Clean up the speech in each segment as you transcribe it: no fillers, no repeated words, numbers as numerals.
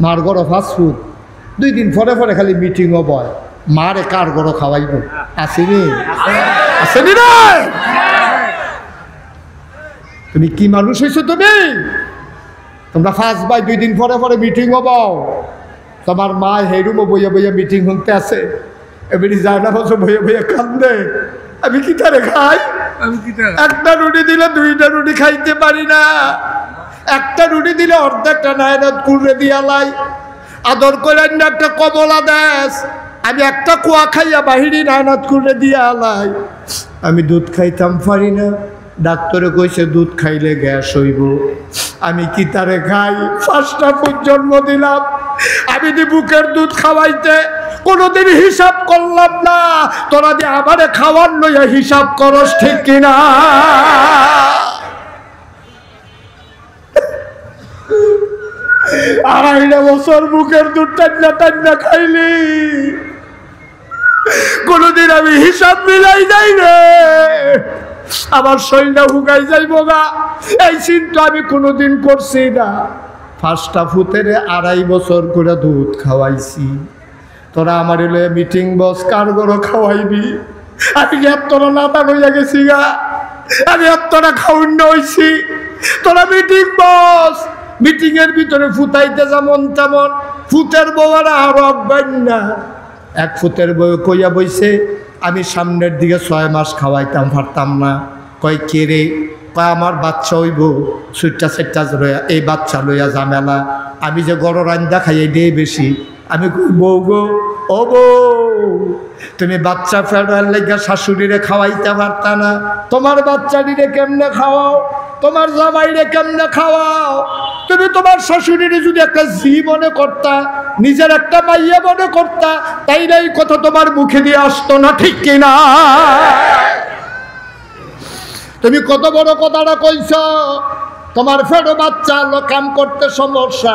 মার গড় fast food 2 দিন পরে পরে খালি মিটিংও বয় মারে কার গড় খাওয়াইব আসেনি আসেনি রে তুমি কি মানুষ হয়েছো তুমি তোমরা ফার্স্ট বাই 2 দিন পরে পরে মিটিংও বও তোমার মা হেরুমও বইয়া বইয়া মিটিং শুনতে আছে এবারে যায় না বসে বইয়া বইয়া কান্দে আমি কি তারে খাই একটা রুটি দিলে 2টা রুটি খাইতে পারি না একটা রুটি দিলে অর্ধেকটা নায়নাত কুড়ে দিয়ালাই আদর করে একটা কমলা দেশ আমি একটা কুয়া খাইয়া বাহিরি নায়নাত কুড়ে দিয়ালাই আমি দুধ খাইতাম পারি না ডাক্তারে কইছে দুধ খাইলে গ্যাস হইব আমি কি তারে খাই 5টা ফুট জন্ম দিলাম আমি দি বুকের দুধ খাওয়াইতে কোনোদিন হিসাব করলাম না তোরা দিয়ে আমারে খাওয়ার লইয়া হিসাব করস ঠিক কিনা 2.5 বছর বুকের দুধ টান্না টান্না খাইলি কোনোদিন আমি হিসাব মিলাই নাই রে আমার শরীরটা হুকাই যাইব গা এই চিন্তা আমি কোনোদিন করছি না 5টা ফুতের 2.5 বছর করে দুধ খাওয়াইছি তোরা আমার এলে মিটিং বস কার গরো খাওয়াইবি আমি তোরা নাতা হইয়া গেছি গা আমি তোরা খাওয়ান হইছি তোরা মিটিং বস মিটিং এর ভিতরে ফুটাইতে যেমন তেমন ফুতের বউরা আরো আব্বাই না 1 ফুতের বউ কইয়া বইছে আমি সামনের দিকে 6 মাস খাওয়াইতাম পারতাম না কয় কে রে কয় আমার বাচ্চা হইব সুইটটা সেটটা লইয়া এই বাচ্চা লইয়া ঝামেলা আমি যে গড় রান্দা খাইয়ে দিয়ে বেশি আমি কই বউ গো ও বউ তুমি বাচ্চা ফেরার লেগে শাশুড়িরে খাওয়াইতে পারতা না তোমার বাচ্চাটিরে কেমনে খাওয়াও তোমার জামাইরে কেমনে খাওয়াও তুমি তোমার শাশুড়িরে যদি একটা জি মনে করতা নিজের একটা মাইয়া মনে করতা তাইলে এই কথা তোমার মুখে দিয়ে আসতো না ঠিক কিনা তুমি কত বড় কথাটা কইছ তোমার ফেরো বাচ্চা কাম করতে সমস্যা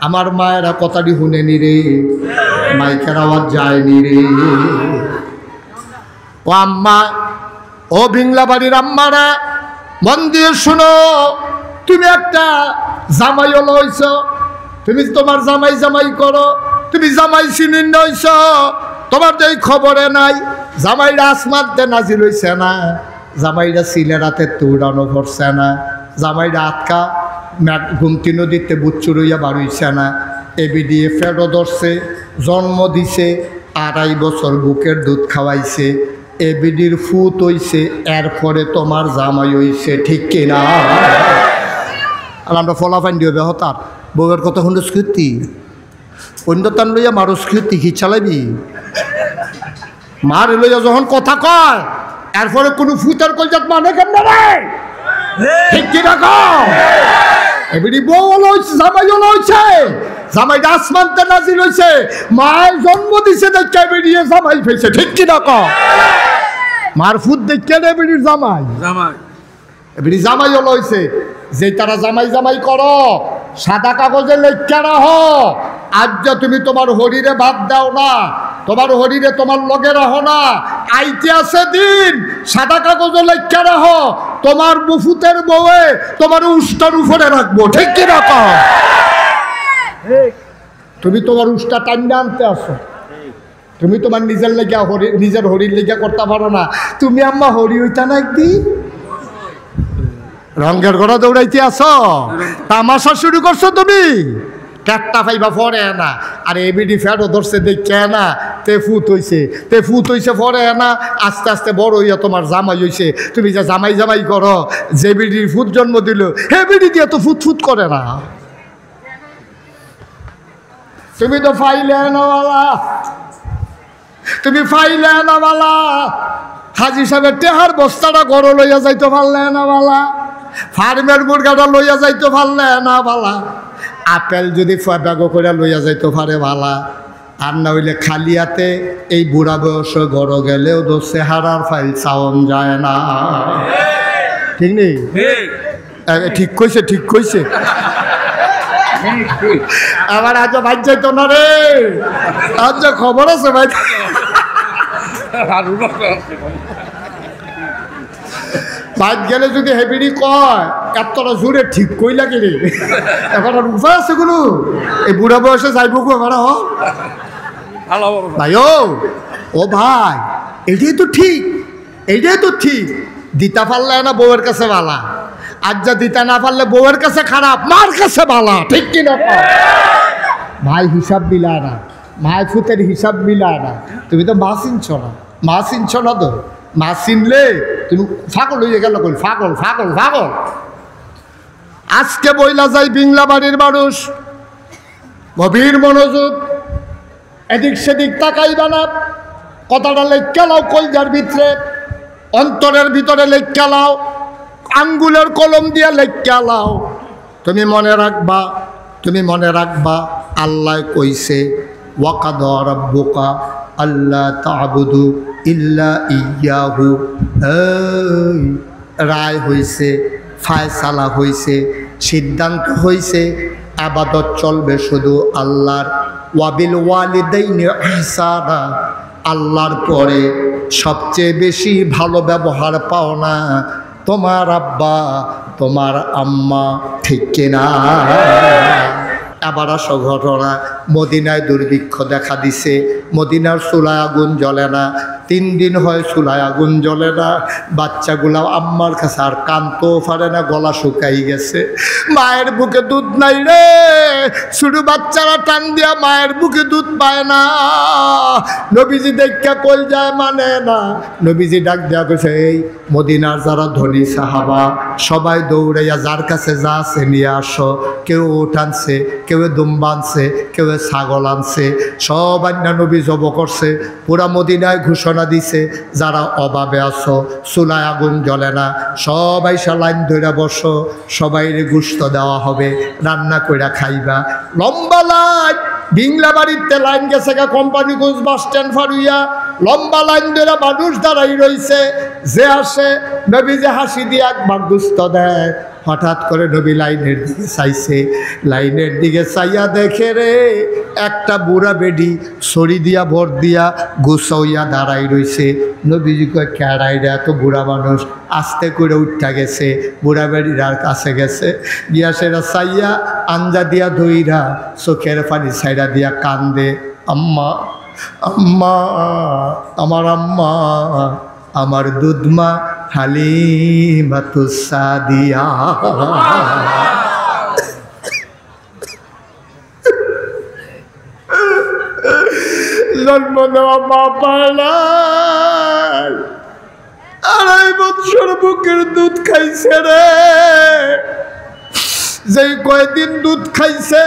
আমার মায়েরা কথাটি শুনেনি রে মাইকের আওয়াজ যায়নি রে ও আম্মা ও বিংলা বাড়ির আম্মারা মন দিয়ে শুনো তুমি একটা জামাই লইছ তুমি তোমার জামাই জামাই করো তুমি জামাই চিনিন হইছ তোমার যে খবরে নাই জামাইরা আসমানতে নাজিল হইছে না জামাইরা সিলেরাতে তুড়ানো ভরছে না জামাইরা আটকা ঘুমতি নদীতে বুচ্চু রইয়া বাড়ইছে না এবিডি ফেরো ধরছে জন্ম দিছে 2.5 বছর বুকের দুধ খাওয়াইছে এবিডির ফুত হইছে এরপরে তোমার জামাই হইছে ঠিক কিনা আর আমরা ফলাফাইন দিও বেহতার বউয়ের কথা শুনে স্কৃতি অন্য তান লইয়া মারো স্কৃতি কি চালাইবি মার লইয়া যখন কথা কয় এরপরে কোনো ফুতার কলজাত মানে কেন রে ঠিক কিনা কও এবিডি বউ লইছে জামাই লইছে জামাই আসমানতে নাজিল হইছে মায়ের জন্ম দিছে দেখে বেরিয়ে জামাই ফেলছে ঠিক কিনা কও মার ফুট দেখে এবিডির জামাই জামাই এবিডি জামাই লইছে যে তারা জামাই জামাই করো সাদা কাগজে লেখা রাখো আজ যা তুমি তোমার হরিরে ভাত দাও না তোমার হরিরে তোমার লগে রাখো না আইতে আছে দিন সাদা কাগজে লেখা রাখো তোমার বুফুতের বউয়ে তোমার উষ্টার উপরে রাখবো ঠিক কি রাখো তুমি তোমার উষ্টা টান্ডে আনতে আসো তুমি তোমার নিজের লেগে নিজের হরির লেগে করতে পারো না তুমি আম্মা হরি হইতা না একদিন রঙের ঘোড়া দৌড়াইতে আসো তামাশা শুরু করছো তুমি ট্যাকটা পাইবা পরে না আর এবিডি ফ্যাটও ধরছে দেখে না তে ফুত হইছে পরে না আস্তে আস্তে বড় হইয়া তোমার জামাই হইছে তুমি যে জামাই জামাই করো যে বিডির ফুট জন্ম দিল হে বিডি দিয়ে তো ফুট করে না তুমি তো ফাইলে আনাওয়ালা তুমি ফাইলে আনাওয়ালা হাজি সাহেবের টেহার বস্তাটা গড় লইয়া যাইতে পারলে না বালা ফার্মের মুরগাটা লইয়া যাইতে পারলে না বালা আপেল যদি ব্যাগ করে লইয়া যাইতে পারে বালা আর না হইলে খালিয়াতে এই বুড়া বয়স গড় গেলেও তো চেহারার ফাইল চাওন যায় না ঠিক নেই ঠিক কইছে আবার আজ ভাই যাইতো না রে আজ খবর আছে ভাই বাইক গেলে যদি হেবিড়ি কয় এতটা জোরে ঠিক কই লাগে রে, এখন আর উপায় আছে কোনো? এই বুড়া বয়সে যাইব গো এবার ভাই। ও ভাই, এইটাই তো ঠিক, এইটাই তো ঠিক। দিতা পারলে না বউয়ের কাছে বালা, আর যা দিতা না পারলে বউয়ের কাছে খারাপ, মার কাছে বালা, ঠিক কিনা? ভাই হিসাব মিলায় না, মায় ফুতের হিসাব মিলায় না। তুমি তো মা চিনছ না, মা চিনছ না তো, মা চিনলে তুমি ফাগল হয়ে গেল, ফাগল ফাগল ফাগল। আজকে বইলা যাই বিংলা বাড়ির মানুষ, গভীর মনোযোগ, এদিক সেদিক তাকাইবা না, কথাটা লেখা লাও কলজার ভিতরে, অন্তরের ভিতরে লেখা লাও, আঙ্গুলের কলম দিয়ে লেখা লাও। তুমি মনে রাখবা, তুমি মনে রাখবা, আল্লাহ কইছে ওয়াকাদা রাব্বুকা আল্লা তা'বুদু ইল্লা ইয়্যাহু। এই রায় হইছে, ফায়সালা হইছে, সিদ্ধান্ত হইছে, ইবাদত চলবে শুধু আল্লাহর। ওয়াবিল ওয়ালিদাইনি ইহসানা, আল্লাহর পরে সবচেয়ে বেশি ভালো ব্যবহার পাও না তোমার আব্বা তোমার আম্মা, ঠিক কিনা? আবার আসো ঘটনা, মদিনায় দুর্ভিক্ষ দেখা দিছে, মদিনার চুলায় আগুন জ্বলে না, 3 দিন হয় চুলায় আগুন জ্বলে না। বাচ্চাগুলা আম্মার কাছে আর কানতেও পারে না, গলা শুকাই গেছে। মায়ের বুকে দুধ নাই রে, শুধু বাচ্চারা টান দিয়া মায়ের বুকে দুধ পায় না। নবীজি দেখা কল যায় মানে না, নবীজি ডাক দেয়া কইছে, এই মদিনার যারা ধনী সাহাবা সবাই দৌড়াইয়া যার কাছে যা আছে নিয়ে আসো। কেউ উট আনছে, কেউ দুম্বা আনছে, কেউ ছাগল আনছে, সব আন্না নবী জব করছে। পুরা মদিনায় ঘোষণা দিছে, যারা অভাবে আছো, চুলায় আগুন জ্বলে না, সবাই লাইন ধরে বসো, সবাইরে গোশত দেওয়া হবে, রান্না কইরা খাইবা। লম্বা লাইন, বিংলা বাড়িতে লাইন গেছে গা কোম্পানিগঞ্জ বাস স্ট্যান্ড ফারুইয়া, লম্বা লাইন ধরে মানুষ দাঁড়াই রইছে। যে আসে নবী যে হাসি দিয়ে একবার গোশত দেয়। হঠাৎ করে নবী লাইনের দিকে চাইছে, লাইনের দিকে চাইয়া দেখে রে একটা বুড়া বেডি ছড়ি দিয়া ভর দিয়া গুছাইয়া দাঁড়াই রইছে। নবীজি কয় ক্যাড়াইরা এত বুড়া মানুষ, আস্তে করে উঠা গেছে, বুড়া বেডিরার কাছে গেছে, গিয়া সেরা চাইয়া আঞ্জা দিয়া ধইরা চোখের পানি ছাইরা দিয়া কান্দে, আম্মা আম্মা, আমার আম্মা, আমার দুধমা হালিমাতুস সাদিয়া। জন্ম দেওয়া মা পায় না, 2.5 বছর বুকের দুধ খাইছে রে। যেই কয়দিন দুধ খাইছে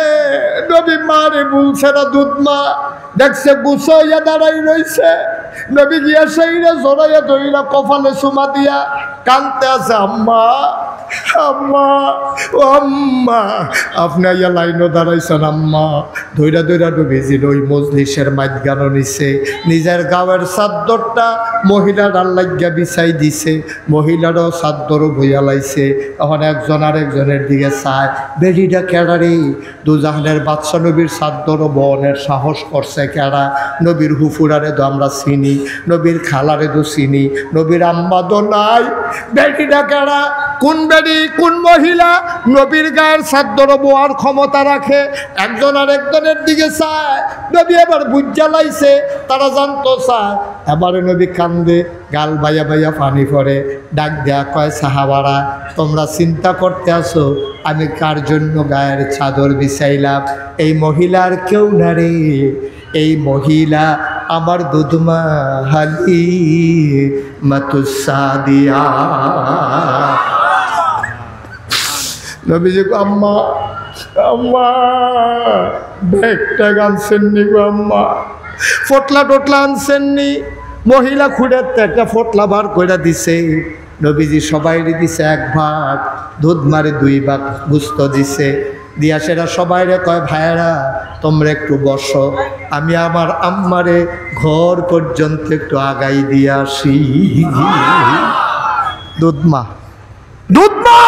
নবী মারে বলছে না, দুধ মা দেখছে গুছাইয়া দাঁড়াই রইছে। নবী গিয়া সেইরা জড়াইয়া ধইরা কপালে চুমা দিয়া কানতে আছে, আম্মা আম্মা ও আম্মা। আপনি ইয়া লাইনও দাঁড়াইছেন আম্মা। ধইরা ধইরা নবীজির ওই মজলিসের মাঝখানে নিছে, নিজের গাঁয়ের চাদরটা মহিলার লাগিয়া বিছাই দিছে, মহিলারও চাদরও বইয়া লাইছে। এখন একজন আরেকজনের দিকে চায়, বেডিটা কেড়ারি, দুজাহানের বাদশা নবীর চাদরও বহনের সাহস করছে কেড়া? নবীর হুফুরারে তো আমরা চিনি, নবীর খালারে তো চিনি, নবীর আম্মা তো নাই। বেডিটা কেড়া? কোন বেডি, কোন মহিলা নবীর গায়ের চাদরও বোয়ার ক্ষমতা রাখে? একজন আরেকজনের দিকে চায়। নবী এবার বুঝা লাইছে, তারা জানতো চায়। এবারে নবী কান্দে, গাল বাইয়া বাইয়া পানি পড়ে, ডাক দেয়া কয়, সাহাবারা তোমরা চিন্তা করতে আসো আমি কার জন্য গায়ের চাদর বিছাইলাম? এই মহিলার কেউ না রে, এই মহিলা আমার দুধমা হালিমাতুস সাদিয়া। নবীজি কো, আম্মা আম্মা ব্যাগটা আনছেননি গো আম্মা, ফটলা টটলা আনছেননি? মহিলা খুঁড়ের একটা ফটলা বার করে দিছে। নবীজি সবাই দিছে 1 ভাগ, দুধ মারে 2 ভাগ গুস্ত দিছে। দিয়া সেটা সবাইরে কয়, ভাইয়েরা তোমরা একটু বসো, আমি আমার আম্মারে ঘর পর্যন্ত একটু আগাই দিয়ে আসি। দুধমা দুধমা